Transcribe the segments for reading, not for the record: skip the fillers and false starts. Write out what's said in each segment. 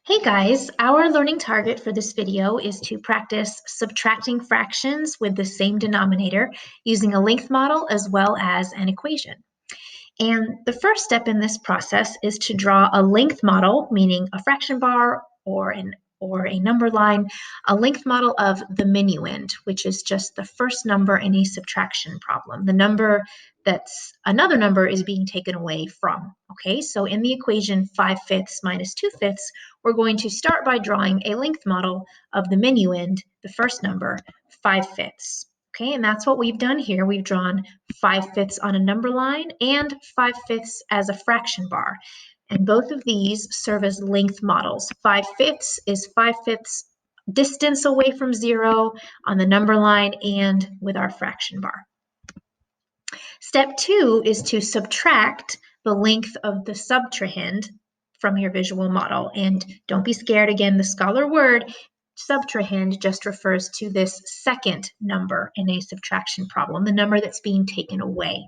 Hey guys, our learning target for this video is to practice subtracting fractions with the same denominator using a length model as well as an equation. And the first step in this process is to draw a length model, meaning a fraction bar or a number line, a length model of the minuend, which is just the first number in a subtraction problem. The number that's another number is being taken away from. Okay, so in the equation 5/5 minus 2/5, we're going to start by drawing a length model of the minuend, the first number, 5/5. Okay, and that's what we've done here. We've drawn 5/5 on a number line and 5/5 as a fraction bar. And both of these serve as length models. 5/5 is 5/5 distance away from 0 on the number line and with our fraction bar. Step 2 is to subtract the length of the subtrahend from your visual model. And don't be scared, again, the scholar word subtrahend just refers to this second number in a subtraction problem, the number that's being taken away.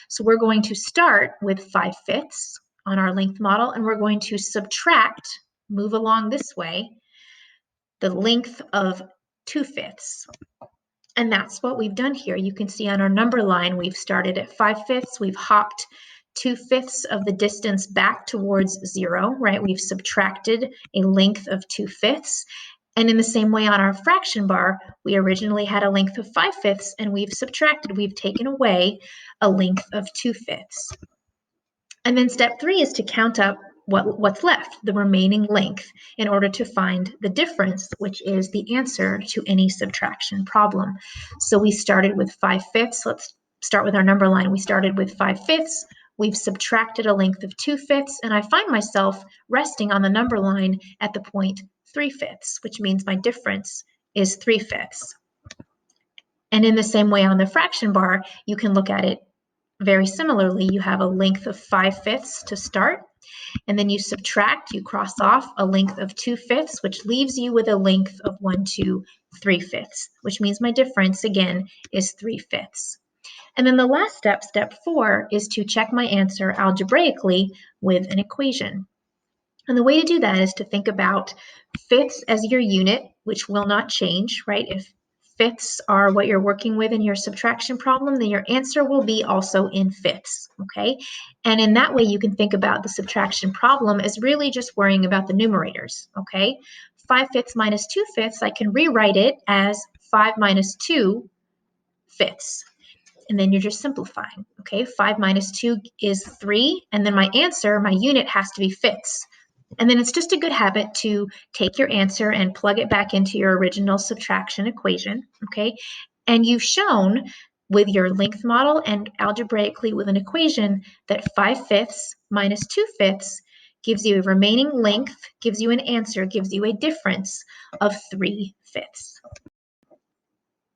So we're going to start with 5/5 on our length model, and we're going to subtract, move along this way, the length of 2/5. And that's what we've done here. You can see on our number line, we've started at 5/5, we've hopped 2/5 of the distance back towards 0, right? We've subtracted a length of 2/5. And in the same way on our fraction bar, we originally had a length of 5/5 and we've subtracted, we've taken away a length of 2/5. And then step 3 is to count up what's left, the remaining length, in order to find the difference, which is the answer to any subtraction problem. So we started with 5/5. Let's start with our number line. We started with 5/5. We've subtracted a length of 2/5, and I find myself resting on the number line at the point 3/5, which means my difference is 3/5. And in the same way on the fraction bar, you can look at it very similarly. You have a length of 5/5 to start, and then you subtract, you cross off a length of 2/5, which leaves you with a length of 1, 2, 3/5, which means my difference, again, is 3/5. And then the last step, step 4, is to check my answer algebraically with an equation. And the way to do that is to think about fifths as your unit, which will not change, right? If fifths are what you're working with in your subtraction problem, then your answer will be also in fifths, okay? And in that way, you can think about the subtraction problem as really just worrying about the numerators, okay? 5/5 minus 2/5, I can rewrite it as 5 minus 2/5. And then you're just simplifying, okay? 5 minus 2 is 3, and then my answer, my unit, has to be fifths. And then it's just a good habit to take your answer and plug it back into your original subtraction equation, okay? And you've shown with your length model and algebraically with an equation that 5/5 minus 2/5 gives you a remaining length, gives you an answer, gives you a difference of 3/5.